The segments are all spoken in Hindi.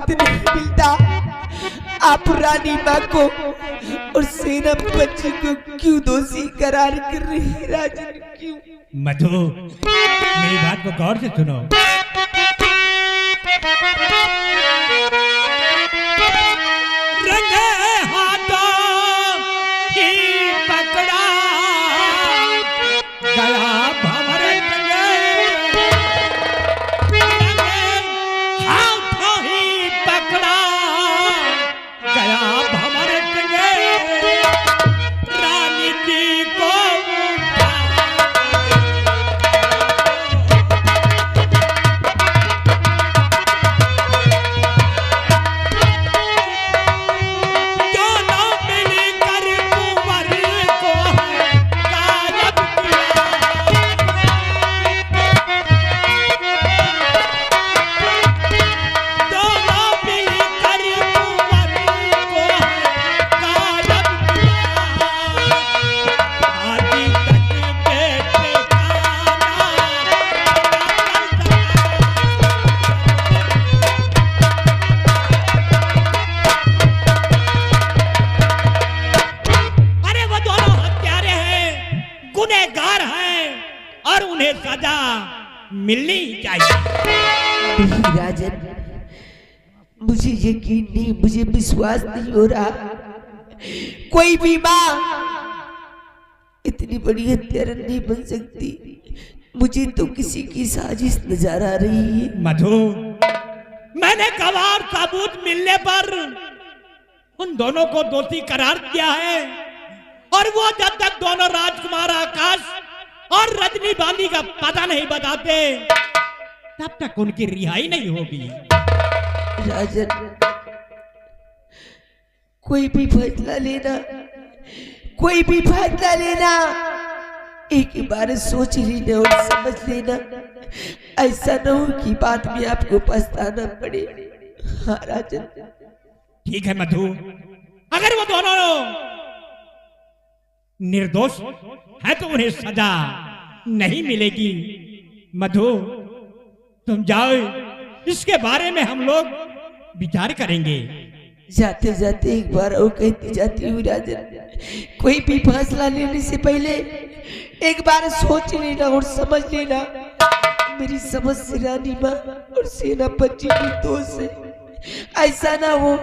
वक्त नहीं मिलता, आप रानी माँ को और सेनापति को क्यों दोषी करार कर रहे हैं राजन? क्यों? मधु, मेरी बात को गौर से सुनो। रंगे हाथों की पकड़ा गया भंवर, रंगे हाथों ही पकड़ा गया भंवर, रानी जी को सजा मिलनी चाहिए। नहीं राजन, मुझे यकीन नहीं, मुझे विश्वास नहीं हो रहा। कोई भी माँ इतनी बड़ी हत्यारा नहीं बन सकती। मुझे तो किसी की साजिश नजर आ रही है। मधु, मैंने गवाह सबूत मिलने पर उन दोनों को दोषी करार दिया है, और वो जब तक दोनों राजकुमार आकाश और रजनी बांदी का पता नहीं बताते तब तक उनकी रिहाई नहीं होगी। राजन, कोई भी फैसला लेना, कोई भी फैसला लेना, एक बार सोच लेना और समझ लेना। ऐसा न हो कि बाद में आपको पछताना पड़े। हाँ राजन। ठीक है मधु, अगर वो दोनों निर्दोष है तो उन्हें सजा नहीं मिलेगी। मधु, तुम जाओ, इसके बारे में हम लोग विचार करेंगे। जाते जाते एक बार और कहती जाती हूँ राजन, कोई भी फैसला लेने से पहले एक बार सोच लेना और समझ लेना। मेरी समझ से रानी माँ और सेनापति निर्दोष है। ऐसा ना हो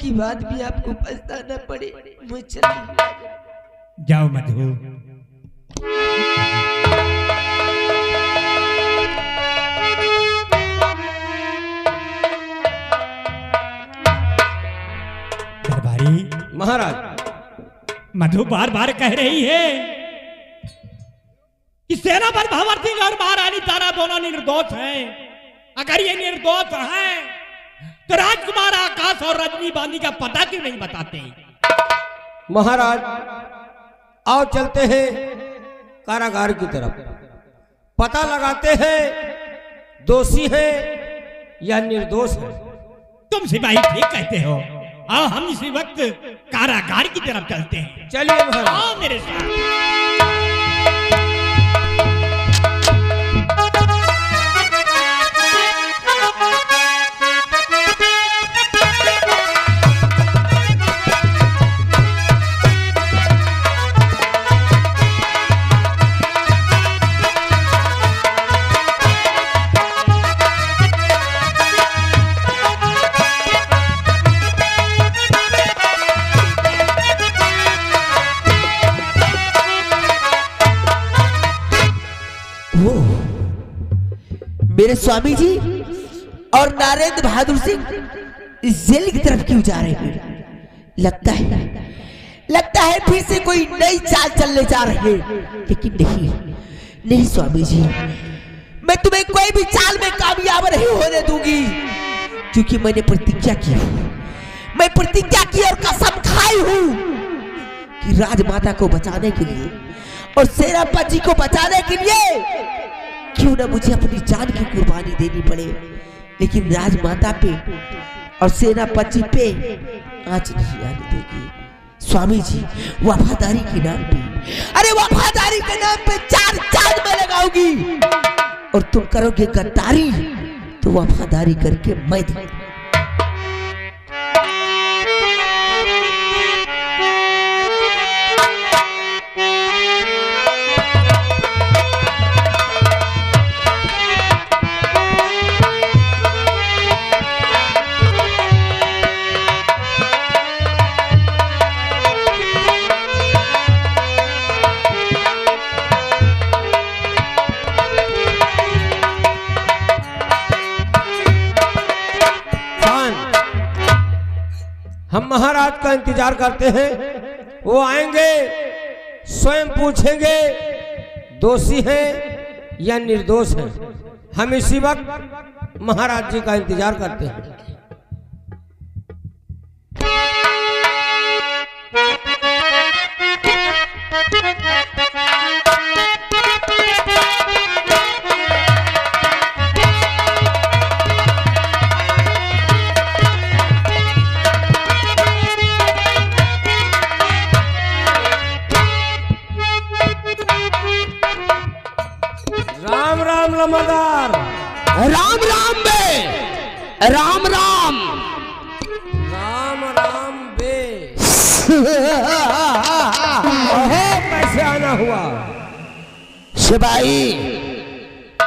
कि बाद में आपको पछताना पड़े। मैं चली। जाओ मधु। दरबारी महाराज, मधु बार बार कह रही है कि सेनापति भंवर सिंह और महारानी तारा दोनों निर्दोष हैं। अगर ये निर्दोष हैं तो राजकुमार आकाश और रजनी बांदी का पता क्यों नहीं बताते? महाराज, आओ चलते हैं कारागार की तरफ, पता लगाते हैं दोषी है या निर्दोष है। तुम सिपाही ठीक कहते हो। आओ हम इसी वक्त कारागार की तरफ चलते हैं। चलिए महाराज। आओ मेरे साथ। मेरे स्वामी जी और नरेंद्र बहादुर सिंह इस जेल की तरफ क्यों जा रहे हैं? लगता है फिर से कोई नई चाल चलने जा रहे हैं। लेकिन नहीं स्वामी जी, मैं तुम्हें कोई भी चाल में कामयाब नहीं होने दूंगी, क्योंकि मैंने प्रतिज्ञा की और कसम खाई हूं कि राजमाता को बचाने के लिए और सेनापति को बचाने के लिए क्यों ना मुझे अपनी जान की कुर्बानी देनी पड़े, लेकिन राजमाता पे और सेनापति पे आंच नहीं आने देगी। स्वामी जी, वफादारी के नाम पे, अरे वफादारी के नाम पे 4 चांद में लगाऊंगी, और तुम करोगे गद्दारी तो वफादारी करके मैं हम महाराज का इंतजार करते हैं। वो आएंगे, स्वयं पूछेंगे दोषी हैं या निर्दोष हैं। हम इसी वक्त महाराज जी का इंतजार करते हैं। राम राम लम्बादार। राम राम बे, राम राम। राम राम बे। कैसे आना हुआ? सिपाही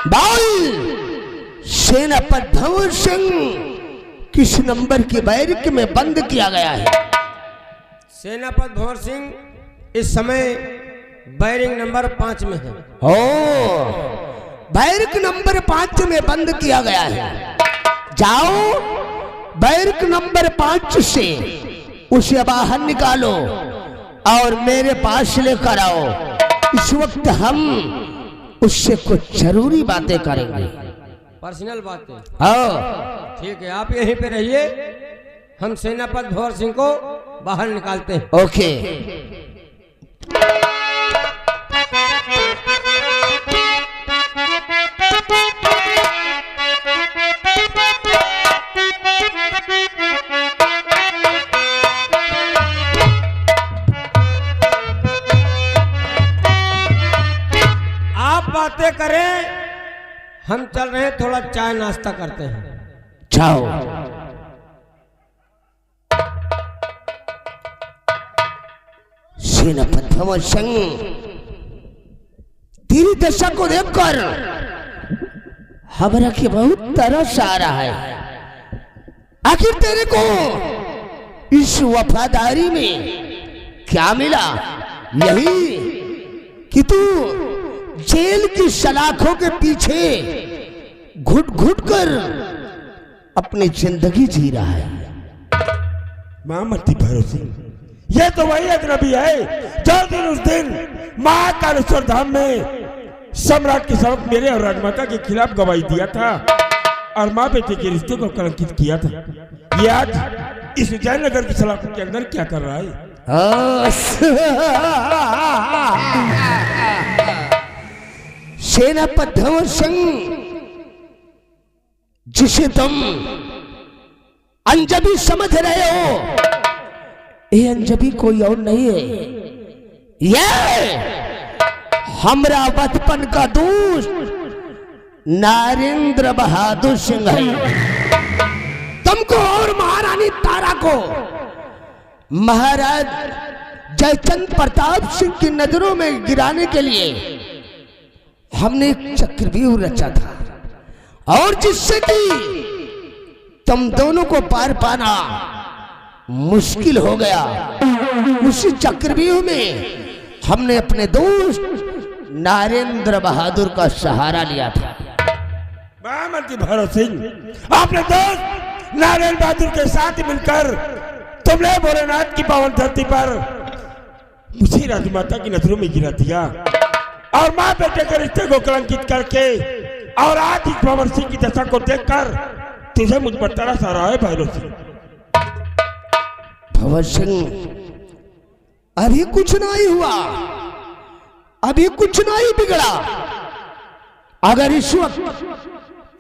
बोल, सेनापति धवल सिंह किस नंबर के बैरक में बंद किया गया है? सेनापति भंवर सिंह इस समय बैरिक नंबर 5 में है। ओ, बैरक नंबर 5 में बंद किया गया है। जाओ, बैरक नंबर 5 से उसे बाहर निकालो और मेरे पास लेकर आओ। इस वक्त हम उससे कुछ जरूरी बातें करेंगे, पर्सनल बातें। हाँ ठीक है, आप यहीं पे रहिए, हम सेनापति भंवर सिंह को बाहर निकालते हैं। ओके। आप बातें करें, हम चल रहे हैं, थोड़ा चाय नाश्ता करते हैं। जाओ। सेनापति भंवर सिंह, तेरी दशा को देखकर हमरा के बहुत तरस आ रहा है। आखिर तेरे को इस वफादारी में क्या मिला? यही कि तू जेल की सलाखों के पीछे घुट घुट कर अपनी जिंदगी जी रहा है। महामती भैरव सिंह, ये तो वही अजनबी है जो दिन उस दिन महाकालेश्वर धाम में सम्राट के समक्ष मेरे और राजमाता के खिलाफ गवाही दिया था और माँ बेटे के रिश्ते को कलंकित किया था। ये आज इस जयनगर की सलाखों के अंदर क्या कर रहा है? सेनापति धवल सिंह, जिसे तुम अंजबी समझ रहे हो, ये अंजबी कोई और नहीं है। ये हमरा बचपन का दोस्त नरेंद्र बहादुर सिंह है। तुमको और महारानी तारा को महाराज जयचंद प्रताप सिंह की नजरों में गिराने के लिए हमने एक चक्रव्यूह रचा था और जिससे कि तुम दोनों को पार पाना मुश्किल हो गया। उसी चक्रव्यूह में हमने अपने दोस्त नरेंद्र बहादुर का सहारा लिया था। महामती भैरव सिंह, आपने दोस्त नारायण बहादुर के साथ मिलकर तुमने भोलेनाथ की पावन धरती पर मुझे राजमाता की नजरों में गिरा दिया और माँ बेटे के रिश्ते को कलंकित करके, और आज इस भंवर सिंह की दशा को देखकर तुझे मुझ पर तरस आ रहा है भैरव सिंह। भंवर सिंह, अभी कुछ नहीं हुआ, अभी कुछ नहीं बिगड़ा। अगर इस वक्त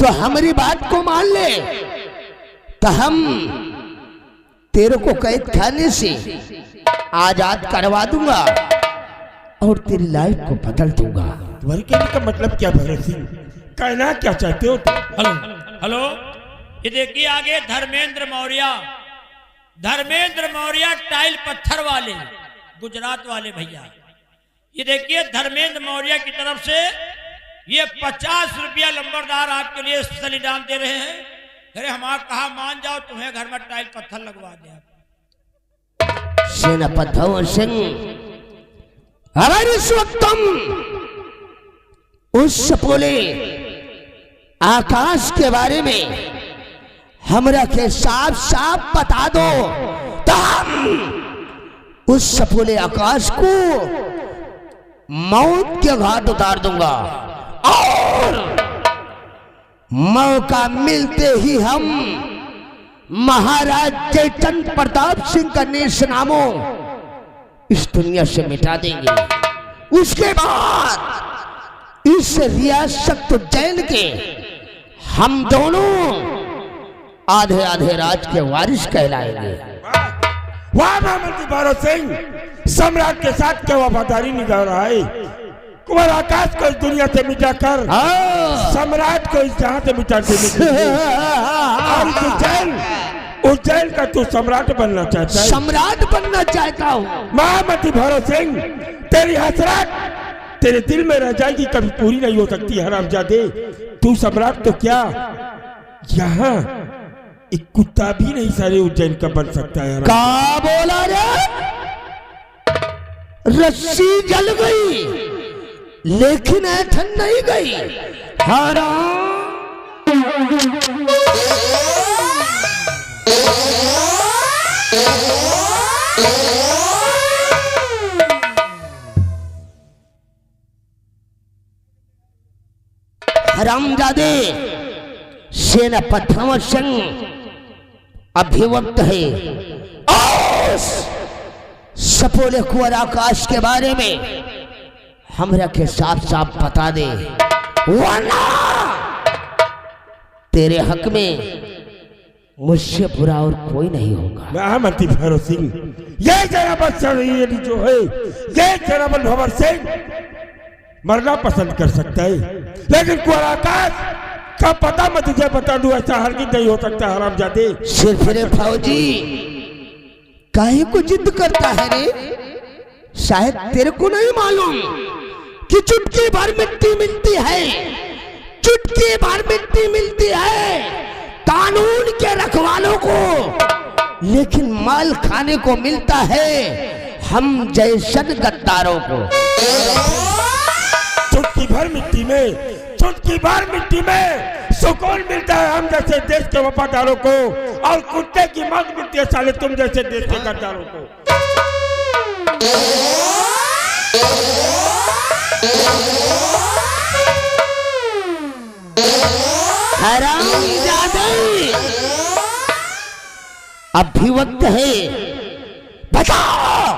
तो हमारी बात को मान ले तो हम तेरे को कैद खाने से आजाद करवा दूंगा और तेरी लाइफ को बदल दूंगा। तुम्हारे कहने का मतलब क्या भैरव सिंह? कहना क्या चाहते हो तुम? हेलो हेलो, ये देखिए आगे धर्मेंद्र मौर्य, धर्मेंद्र मौर्य टाइल पत्थर वाले, गुजरात वाले भैया। ये देखिए धर्मेंद्र मौर्य की तरफ से ये 50 रुपया लंबरदार आपके लिए स्पेशल इनाम दे रहे हैं। अरे हमारा कहा मान जाओ, तुम्हें घर में टाइल पत्थर लगवा दे। सेनापति धवल सिंह, अगर इस वक्त तुम उस सपोले आकाश के बारे में हमरा के साफ साफ बता दो तो हम उस सफोले आकाश को मौत के घाट उतार दूंगा और मौका मिलते ही हम महाराज जयचंद प्रताप सिंह का नेशनामो इस दुनिया से मिटा देंगे। उसके बाद इस रियासत उज्जैन के हम दोनों आधे आधे राज के वारिस कहलाएंगे। वाह महामंत्री भैरव सिंह, सम्राट के साथ क्या वफादारी निभा रहा है। कुमार आकाश को इस दुनिया से मिटाकर सम्राट को इस जहां से मिटा के उज्जैन का तू सम्राट बनना चाहता है। सम्राट बनना चाहता हूँ। महामंत्री भैरव सिंह, तेरी हसरत तेरे दिल में रह जाएगी, कभी पूरी नहीं हो सकती। हरामजादे, तू सम्राट तो क्या, यहाँ एक कुत्ता भी नहीं सारे उज्जैन का बन सकता है। क्या बोला रे? रस्सी जल गई लेकिन ऐठन नहीं गई। हराम हरामजादे, सेनापति सिंह अभिवक्त है और सफोले कुंवर आकाश के बारे में हमरा के साफ साफ बता दे, वरना तेरे हक में मुझसे बुरा और कोई नहीं होगा। महामंत्री भैरव सिंह, ये जनाबत जो है, ये जनाबत भंवर सिंह मरना पसंद कर सकता है, लेकिन कुंवर आकाश का पता मैं तुझे बता दूं, ऐसा हरगिज़ नहीं हो सकता। हरामजादे, सिर्फ रे फौजी काहे को जिद करता है रे? शायद तेरे को नहीं मालूम कि चुटकी भर मिट्टी मिलती है, चुटकी भर मिट्टी मिलती है कानून के रखवालों को, लेकिन माल खाने को मिलता है हम जैसन गद्दारों को। चुटकी भर मिट्टी में, चुटकी भर मिट्टी में सुकून मिलता है हम जैसे देश के वफादारों को, और कुत्ते की मौत मिलती है साले तुम जैसे देश के गद्दारों को। हरामजादे, अभिवक्त है, बताओ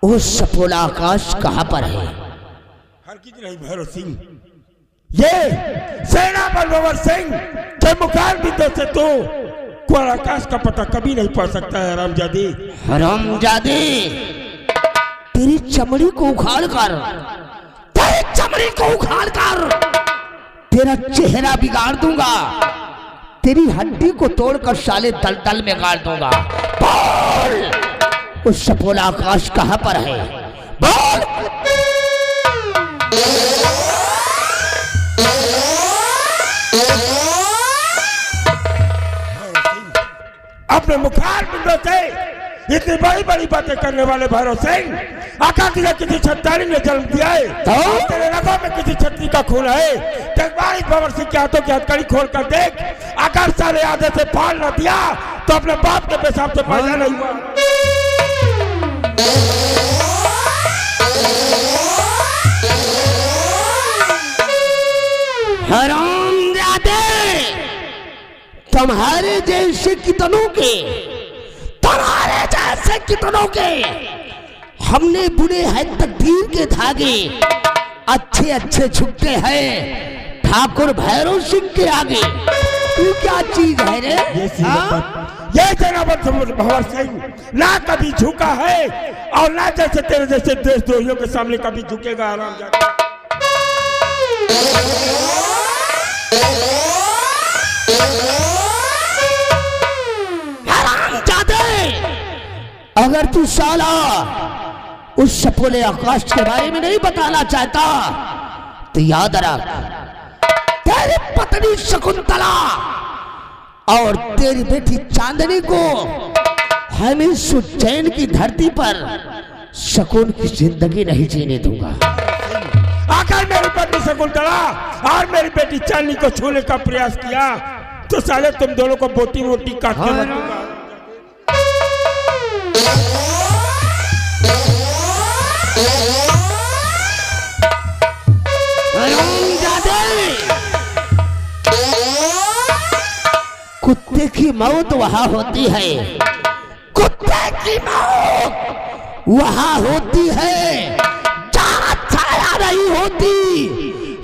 उस सफोला आकाश कहां पर है? हरगिज़ नहीं भैरव सिंह, ये सेना भंवर सिंह के मुखारबिंदों से तो कुंवर आकाश का पता कभी नहीं पा सकता है। हरामजादे, हरामजादे, तेरी चमड़ी को उखाड़ कर, तेरी चमड़ी को उखाड़ कर तेरा चेहरा बिगाड़ दूंगा, तेरी हड्डी को तोड़कर साले दलदल में गाड़ दूंगा। बोल उस सफोला आकाश कहां पर है? बोल। अपने मुखारबिंदों से इतनी बड़ी बड़ी बातें करने वाले भैरव सिंह, आकाश तुझे किसी छत्तारी ने जन्म दिया है तो तेरे रगों में किसी छतरी का खून है। जगबारी भंवर सिंह के हाथों की हथकड़ी खोल कर देख, आकाश सारे आधे से फाड़ न दिया तो अपने बाप के पेशाब से पैदा नहीं हुआ। हरामजादे, तुम्हारे जैसे कितनों के, तुम्हारे जैसे कितनों के हमने बुने हैं तकदीर के धागे, अच्छे अच्छे झुकते हैं ठाकुर भैरव सिंह के आगे। तू क्या चीज है रे? ये जनाबत भंवर सिंह ना कभी झुका है और ना जैसे तेरे जैसे देशद्रोहियों के सामने कभी झुकेगा। हरामजादे, अगर तू साला उस सफोले आकाश के बारे में नहीं बताना चाहता तो याद रख, तेरी पत्नी शकुंतला और तेरी बेटी चांदनी को हम इस उज्जैन की धरती पर शकुन की जिंदगी नहीं जीने दूंगा। अगर मेरी पत्नी शकुंतला और मेरी बेटी चांदनी को छूने का प्रयास किया तो साले तुम दोनों को बोटी बोटी काट के रख दूंगा। कुत्ते की मौत वहां होती है, कुत्ते की मौत वहां होती है जहां छाया नहीं होती।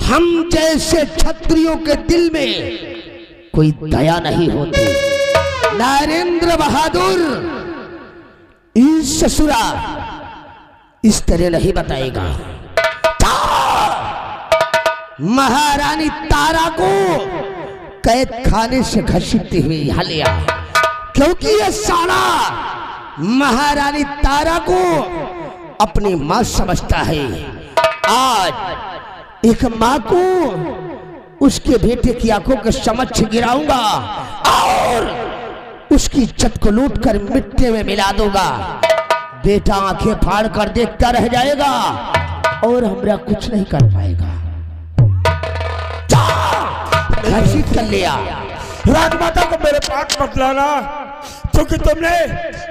हम जैसे क्षत्रियों के दिल में कोई दया नहीं होती। नरेंद्र बहादुर इस ससुरा इस तरह नहीं बताएगा। महारानी तारा को कैद खाने से घसीटते हुए यहाँ ले आ, क्योंकि ये साला महारानी तारा को अपनी मां समझता है। आज एक मां को उसके बेटे की आंखों के समक्ष गिराऊंगा और उसकी इज्जत को लूट कर मिट्टी में मिला दूंगा। बेटा आंखें फाड़ कर देखता रह जाएगा और हमरा कुछ नहीं कर पाएगा। घसीट कर लिया। राजमाता को मेरे पास मत लाना, क्योंकि तुमने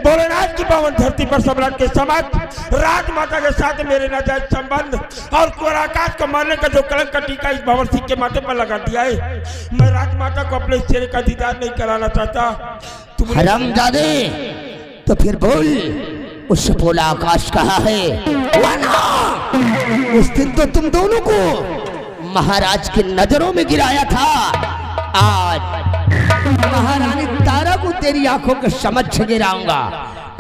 भोलेनाथ की पावन धरती पर सम्राट के समक्ष राजमाता के साथ मेरे नाजायज संबंध और कुंवर आकाश को मारने का जो कलंक का टीका इस भंवर सिंह के माथे पर लगा दिया है। मैं राजमाता को अपने चेहरे का दीदार नहीं कराना चाहता। हरामजादे, तो फिर बोल उस बोला आकाश कहाँ है? उस दिन तो तुम दोनों को महाराज की नजरों में गिराया था। आज महारानी तारा को तेरी आंखों के समक्ष गिराऊंगा।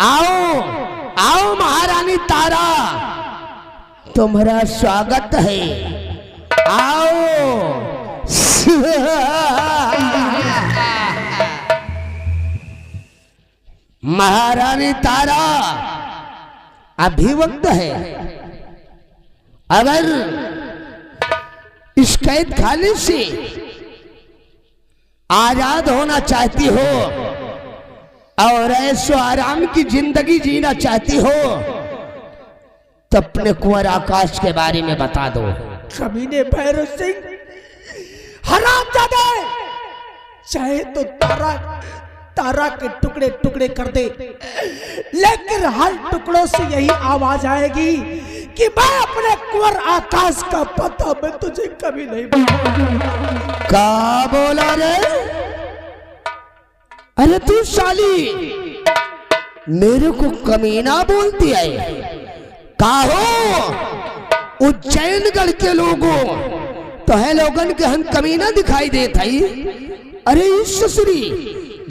आओ आओ महारानी तारा, तुम्हारा स्वागत है। आओ। महारानी तारा अभी वक्त है। अगर इस कैद खाने से आजाद होना चाहती हो और ऐसो आराम की जिंदगी जीना चाहती हो तो अपने कुंवर आकाश के बारे में बता दो। कमीने भैरव सिंह, हरामजादे, चाहे तो तारा के टुकड़े टुकड़े कर दे, लेकिन हर टुकड़ों से यही आवाज आएगी कि मैं अपने कुंवर आकाश का पता मैं तुझे कभी नहीं बताऊंगा। क्या बोला रे? अरे तू साली मेरे को कमीना बोलती है? काहो उज्जैनगढ़ के लोगों तो है लोगन के हम कमीना दिखाई देता ही। अरे इस ससुरी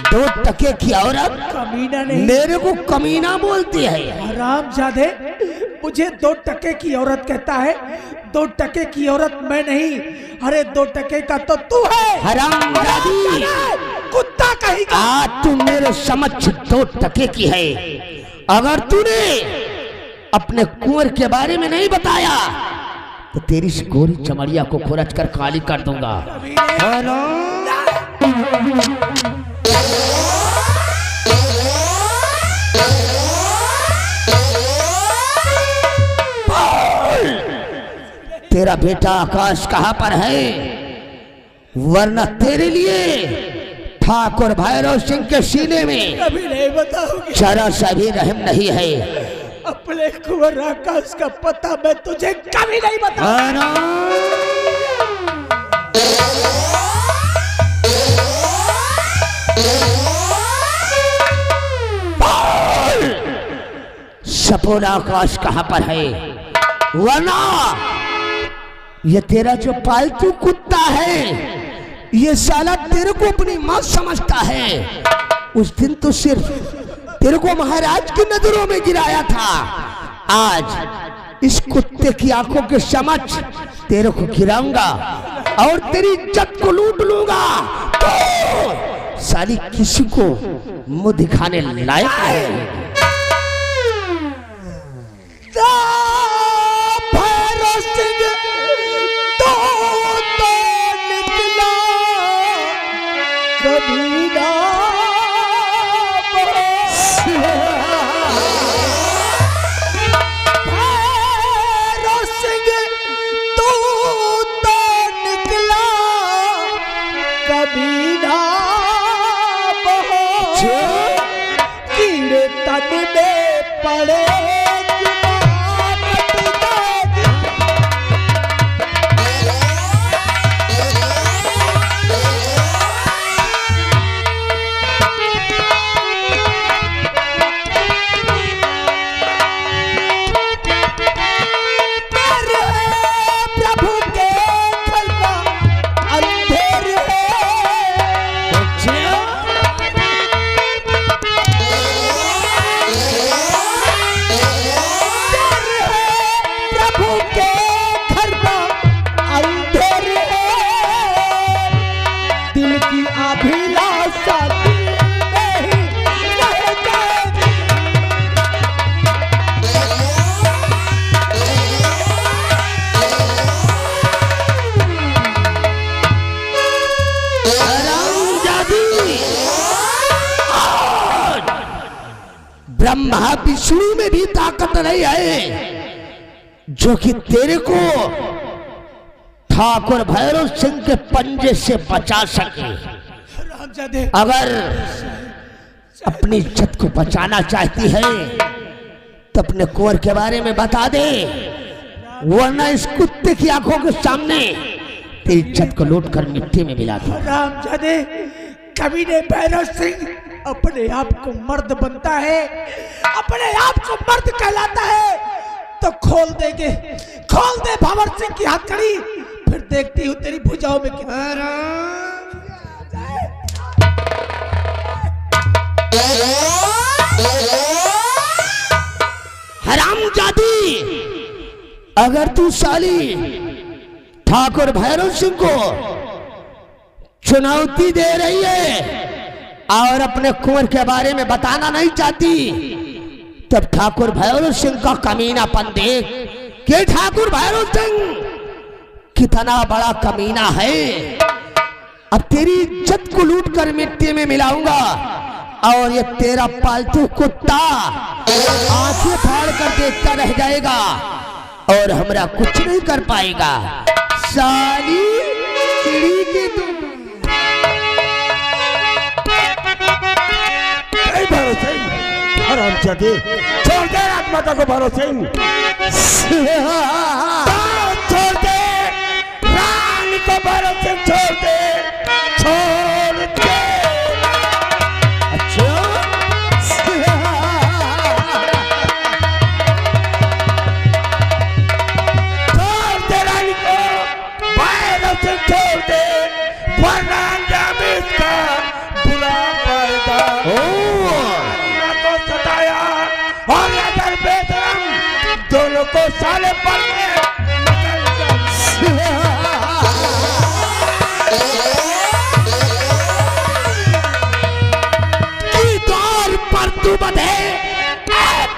2 टके की औरत कमीना नहीं, मेरे को कमीना बोलती है। हरामजादे, मुझे 2 टके की औरत कहता है। 2 टके की औरत मैं नहीं, अरे 2 टके का तो तू है। हरामजादी, कुत्ता कहीं का। आज तू मेरे समक्ष 2 टके की है। अगर तूने अपने कुंवर के बारे में नहीं बताया तो तेरी इस गोरी चमड़िया को खुरच कर खाली कर दूंगा। तेरा बेटा आकाश कहां पर है? वरना तेरे लिए ठाकुर भैरव सिंह के सीने में कभी नहीं बताओगे। जरा सा भी रहम नहीं है। अपने कुंवर आकाश का पता मैं तुझे कभी नहीं बताऊंगा। सपोला आकाश कहां पर है? वरना ये तेरा जो पालतू कुत्ता है ये साला तेरे को अपनी मां समझता है। उस दिन तो सिर्फ तेरे को महाराज की नजरों में गिराया था। आज इस कुत्ते की आंखों के समक्ष तेरे को गिराऊंगा और तेरी इज्जत को लूट लूंगा तो साली किसी को मुंह दिखाने लायक है। भैरव सिंह तो निकला कभी ना। भैरव सिंह तो निकला कभी ना। कीड़े तन में पड़े ब्रह्मा विष्णु में भी ताकत नहीं है जो कि तेरे को ठाकुर भैरव सिंह के पंजे से बचा सके। अगर अपनी इज्जत को बचाना चाहती है तो अपने कुंवर के बारे में बता दे, वरना इस कुत्ते की आंखों के सामने तेरी इज्जत को लूट कर मिट्टी में मिला दूं। रामजादे, कभी ने भैरव सिंह अपने आप को मर्द बनता है, अपने आप को मर्द कहलाता है तो खोल दे भंवर सिंह की हथकड़ी, फिर देखती हूँ तेरी भुजाओं में क्या। हरामजादी, अगर तू साली ठाकुर भैरव सिंह को चुनौती दे रही है और अपने कुंवर के बारे में बताना नहीं चाहती, तब ठाकुर भैरव सिंह का कमीनापन देख कि ठाकुर भैरव सिंह कितना बड़ा कमीना है। अब तेरी इज्जत को लूट कर मिट्टी में मिलाऊंगा और ये तेरा पालतू कुत्ता आंखें फाड़ कर देखता रह जाएगा और हमरा कुछ नहीं कर पाएगा। साली चिड़ी की तुम हरामजादे, छोड़ दे राजमाता को भैरव सिंह, छोड़ दे रानी को भैरव सिंह, छोड़ दे, छोड़ दे। अच्छा छोड़ दे रानी को भैरव सिंह, छोड़ दे, वरना अंजाम इसका बुरा पाएगा। सताया और अगर बेदरम दोनों को साले पर की दौर पर तू बधे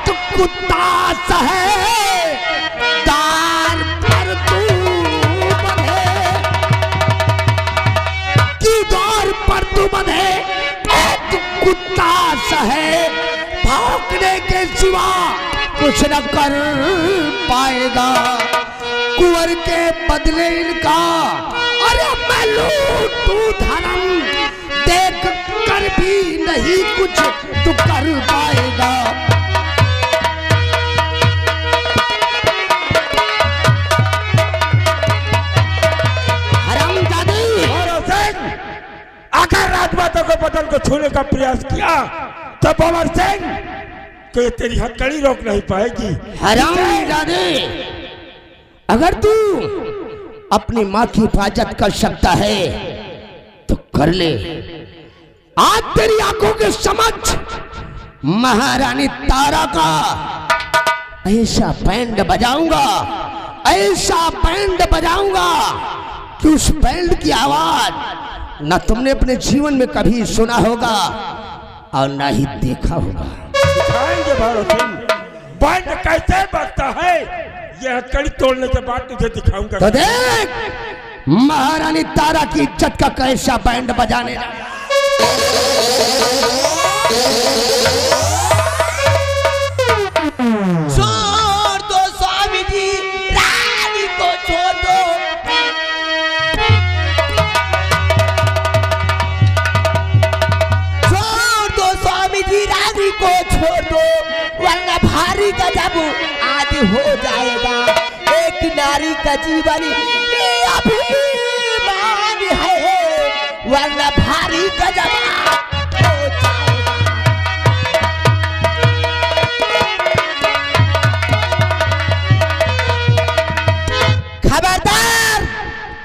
तू कुत्ता सहे, दार पर तू बधे की दौर पर तू बधे तू कुत्ता सहे, भौंकने के सिवा कुछ न कर पाएगा। कुंवर के बदले इनका अरे मैं लूटूं धर्म, देख कर भी नहीं कुछ तू कर पाएगा। हरामजादी, अगर राजमाता को बदन को छूने का प्रयास किया तो भंवर सिंह को तेरी हथकड़ी रोक नहीं पाएगी। हरामजादे, अगर तू अपनी माँ की हिफाजत कर सकता है तो कर ले। आज तेरी आंखों के समक्ष महारानी तारा का ऐसा बैंड बजाऊंगा, ऐसा बैंड बजाऊंगा कि उस बैंड की आवाज न तुमने अपने जीवन में कभी सुना होगा और ना ही देखा होगा। दिखाएंगे भैरव सिंह बैंड कैसे बजता है, यह हथकड़ी तोड़ने के बाद तुझे दिखाऊंगा। तो देख महारानी तारा की इज्जत का कैसा बैंड बजाने लगा। छोड़ दो स्वामी जी, रानी को छोड़ दो। छोड़ दो स्वामी जी, रानी को छोड़ दो वरना भारी गजब आदि हो जाएगा। एक नारी का जीवन ये अभिमान है वरना भारी गजब हो जाएगा। खबरदार,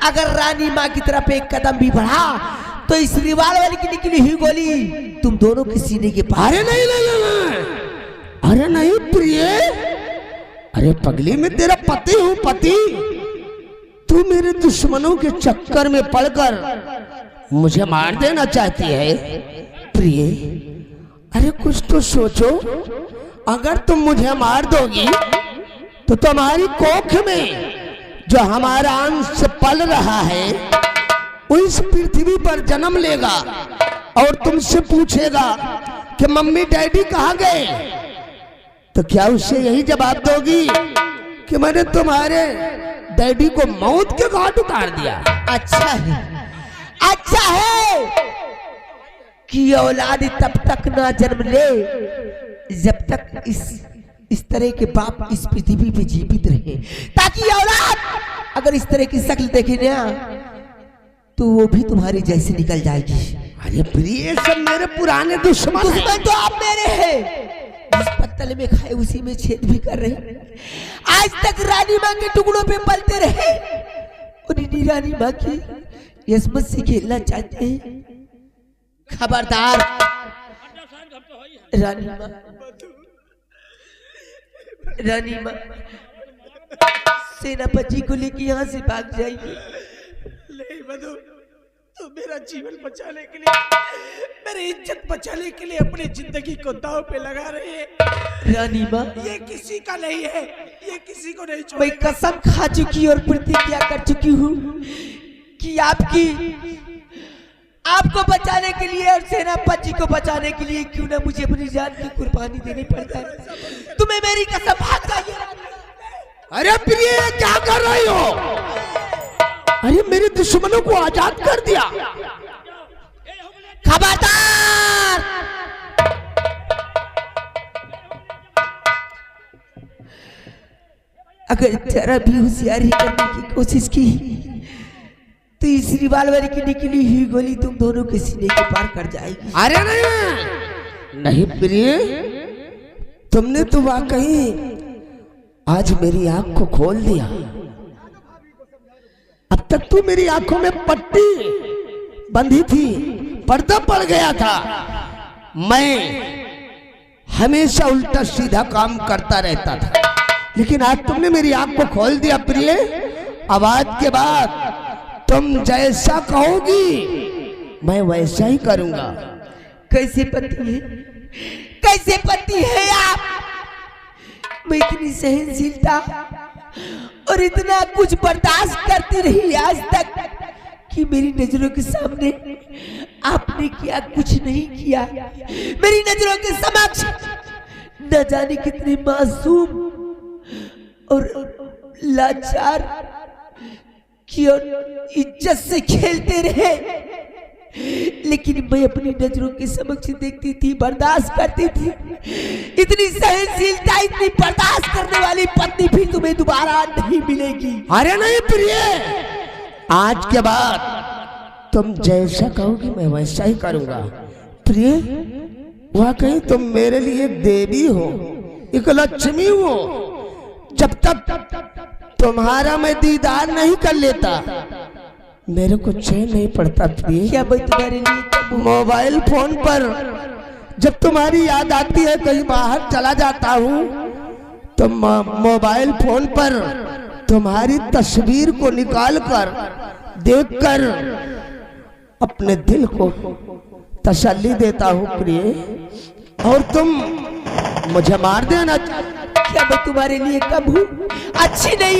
अगर रानी माँ की तरफ एक कदम भी बढ़ा तो इस रिवाल्वर की निकली हुई गोली तुम दोनों के सीने के पार। अरे नहीं नहीं नहीं, अरे नहीं प्रिय, अरे पगली मैं तेरा पति हूँ, पति। तू मेरे दुश्मनों के चक्कर में पड़कर मुझे मार देना चाहती है प्रिय। अरे कुछ तो सोचो, अगर तुम मुझे मार दोगी तो तुम्हारी कोख में जो हमारा अंश पल रहा है वो इस पृथ्वी पर जन्म लेगा और तुमसे पूछेगा कि मम्मी डैडी कहाँ गए, तो क्या उससे यही जवाब दोगी कि मैंने तुम्हारे डैडी को मौत के घाट उतार दिया? अच्छा है कि औलाद तब तक ना जन्म ले जब तक इस तरह के बाप इस पृथ्वी पे जीवित रहे, ताकि औलाद अगर इस तरह की शक्ल देखे ना तो वो भी तुम्हारी जैसे निकल जाएगी। अरे प्रिय, सब मेरे पुराने दुश्मन तो आप मेरे हैं। जिस पत्तल में खाए उसी में छेद भी कर रहे। आज तक रानी माँ के टुकड़ों पे पलते रहे और इन्हीं रानी माँ की यस्मत से खेलना चाहते हैं। खबरदार, रानी माँ सेनापति को लेके यहाँ से भाग जाएगी। नहीं मधु, तो मेरा जीवन बचाने के लिए, मेरी इज्जत बचाने के लिए अपनी जिंदगी को दांव पे लगा रहे हैं। रानी माँ, ये किसी का नहीं है, ये किसी को नहीं मैं छोड़ेगा। कसम खा चुकी और प्रतिज्ञा कर चुकी हूँ कि आपको बचाने के लिए और सेनापति को बचाने के लिए क्यों ना मुझे अपनी जान की कुर्बानी देनी पड़ जाए। तुम्हें मेरी कसम, भाग जाइए। अरे प्रिय, क्या कर रही हो? अरे मेरे दुश्मनों को आजाद कर दिया। खबरदार, अगर जरा भी होशियारी करने की कोशिश की तो इस रिवाल्वर की निकली हुई गोली तुम दोनों के सीने के पार कर जाएगी। अरे नहीं नहीं प्रिय, तुमने तो वाकई आज मेरी आंख को खोल दिया। अब तक तू मेरी आंखों में पट्टी बंधी थी, पर्दा पड़ गया था। मैं हमेशा उल्टा सीधा काम करता रहता था, लेकिन आज तुमने मेरी आंख को खोल दिया प्रिय। अब आज के बाद तुम जैसा कहोगी मैं वैसा ही करूंगा। कैसे पति है आप? मैं इतनी सहनशीलता और इतना कुछ बर्दाश्त करती रही आज तक कि मेरी नजरों के सामने आपने किया कुछ नहीं किया। मेरी नजरों के समक्ष न जाने कितने मासूम और लाचार की और इज्जत से खेलते रहे, लेकिन मैं अपनी नजरों के समक्ष देखती थी, बर्दाश्त करती थी। इतनी सहनशीलता, इतनी बर्दाश्त करने वाली पत्नी भी तुम्हें दोबारा नहीं मिलेगी। अरे नहीं प्रिय, आज के बाद तुम जैसा कहोगी मैं वैसा ही करूंगा। प्रिय, वाकई तुम मेरे लिए देवी हो, एक लक्ष्मी हो। जब तक तुम्हारा मैं दीदार नहीं कर लेता मेरे को चैन नहीं पड़ता। प्रिय, क्या मैं तुम्हारे लिए मोबाइल फोन पर जब तुम्हारी याद आती है, कहीं बाहर चला जाता हूँ तो मोबाइल फोन पर तुम्हारी तस्वीर को निकाल कर देखकर अपने दिल को तसल्ली देता हूँ प्रिय। और तुम मुझे मार देना। क्या मैं तुम्हारे लिए कम हूँ? अच्छी नहीं